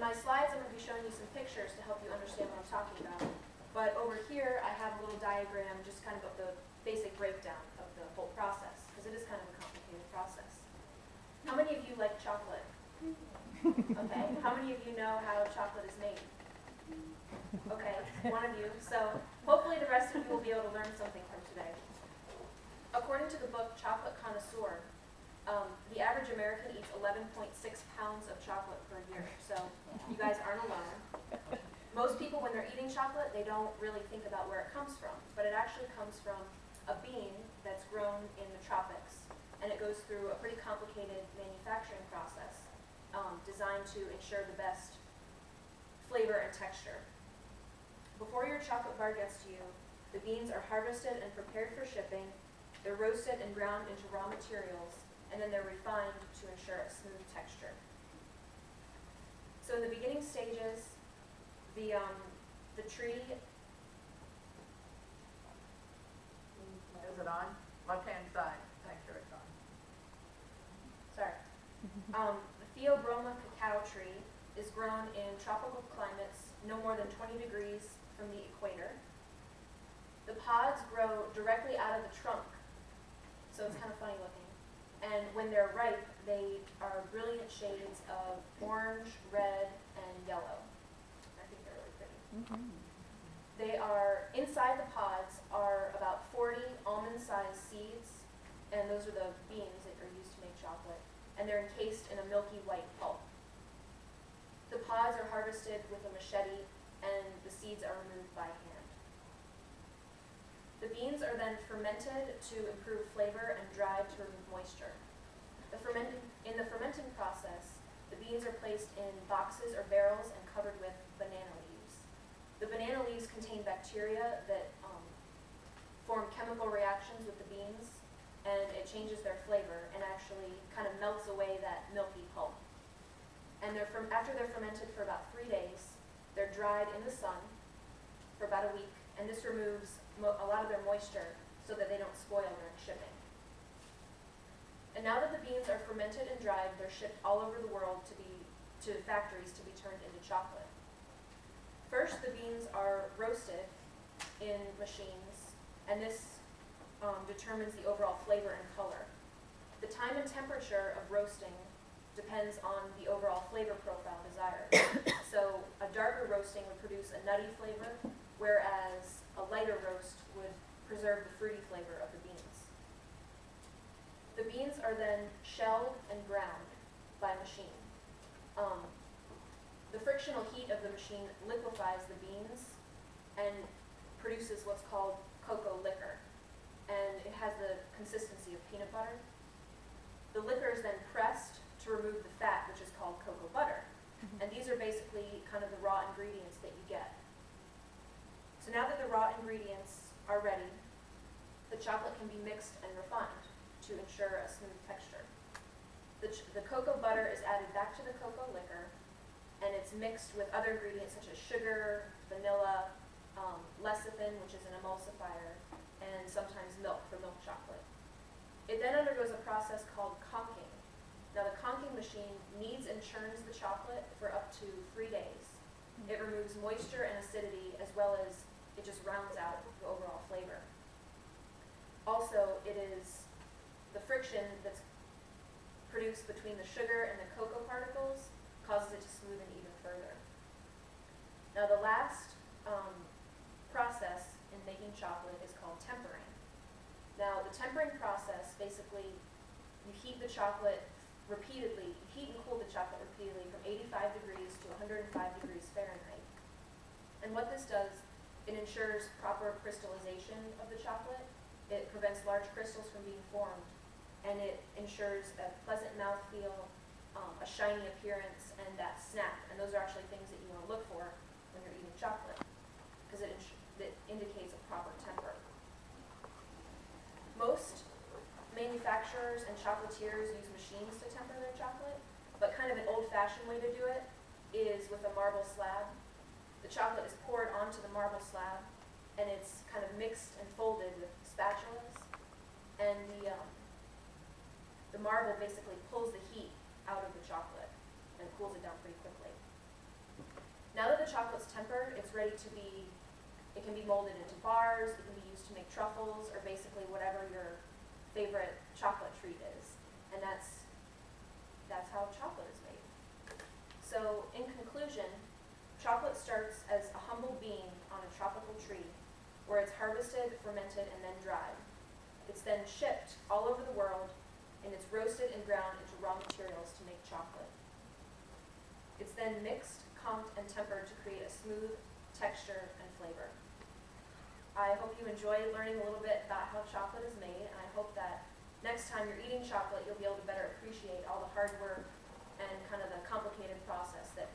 my slides, I'm going to be showing you some pictures to help you understand what I'm talking about. But over here, I have a little diagram just kind of the basic breakdown of the whole process, because it is kind of a complicated process. How many of you like chocolate? Okay. How many of you know how chocolate is made? Okay, one of you. So hopefully the rest of you will be able to learn something from today. According to the book Chocolate Connoisseur, the average American eats 11.6 pounds of chocolate per year. So you guys aren't alone. Most people, when they're eating chocolate, they don't really think about where it comes from. But it actually comes from a bean that's grown in the tropics. And it goes through a pretty complicated manufacturing process designed to ensure the best flavor and texture. Before your chocolate bar gets to you, the beans are harvested and prepared for shipping. They're roasted and ground into raw materials, and then they're refined to ensure a smooth texture. So in the beginning stages, the tree... Is it on? Left-hand side. Make sure it's on. Sorry. The Theobroma cacao tree is grown in tropical climates no more than 20 degrees from the equator. The pods grow directly out of the trunk, so it's kind of funny looking. And when they're ripe, they are brilliant shades of orange, red, and yellow. I think they're really pretty. Mm-hmm. They are, inside the pods are about 40 almond-sized seeds, and those are the beans that are used to make chocolate, and they're encased in a milky white pulp. The pods are harvested with a machete, and the seeds are removed by hand. The beans are then fermented to improve flavor and dried to remove moisture. In the fermenting process, the beans are placed in boxes or barrels and covered with banana leaves. The banana leaves contain bacteria that form chemical reactions with the beans, and it changes their flavor and actually kind of melts away that milky pulp. And after they're fermented for about 3 days, they're dried in the sun for about a week, and this removes a lot of their moisture so that they don't spoil during shipping. And now that the beans are fermented and dried, they're shipped all over the world to factories to be turned into chocolate. First, the beans are roasted in machines, and this determines the overall flavor and color. The time and temperature of roasting depends on the overall flavor profile desired. So a darker roasting would produce a nutty flavor, whereas a lighter roast would preserve the fruity flavor of the beans. The beans are then shelled and ground by machine. The frictional heat of the machine liquefies the beans and produces what's called cocoa liquor, and it has the consistency of peanut butter. The liquor is then pressed to remove the fat, which is called cocoa butter. And these are basically kind of the raw ingredients that you get. So now that the raw ingredients are ready, the chocolate can be mixed and refined to ensure a smooth texture. The cocoa butter is added back to the cocoa liquor, and it's mixed with other ingredients such as sugar, vanilla, lecithin, which is an emulsifier, and sometimes milk for milk chocolate. It then undergoes a process called conking. Now the conking machine kneads and churns the chocolate for up to 3 days. It removes moisture and acidity, as well as it just rounds out the overall flavor. Also, it is the friction that's produced between the sugar and the cocoa particles causes it to smoothen even further. Now the last process in making chocolate is called tempering. Now the tempering process, basically, you heat the chocolate repeatedly, you heat and cool the chocolate repeatedly from 85 degrees to 105 degrees Fahrenheit. And what this does, it ensures proper crystallization of the chocolate. It prevents large crystals from being formed, and it ensures a pleasant mouthfeel, a shiny appearance, and that snap. And those are actually things that you want to look for when you're eating chocolate, because it indicates a proper temper. Most manufacturers and chocolatiers use machines to temper their chocolate, but kind of an old-fashioned way to do it is with a marble slab. The chocolate is poured onto the marble slab, and it's kind of mixed and folded with spatulas, and the marble basically pulls the heat out of the chocolate and cools it down pretty quickly. chocolate's tempered, it's ready to be, it can be molded into bars, it can be used to make truffles, or basically whatever your favorite chocolate treat is. And that's how chocolate is made. So in conclusion, chocolate starts as a humble bean on a tropical tree, where it's harvested, fermented, and then dried. It's then shipped all over the world, and it's roasted and ground into raw materials to make chocolate. It's then mixed, comped, and tempered to create a smooth texture and flavor. I hope you enjoyed learning a little bit about how chocolate is made, and I hope that next time you're eating chocolate, you'll be able to better appreciate all the hard work and kind of the complicated process that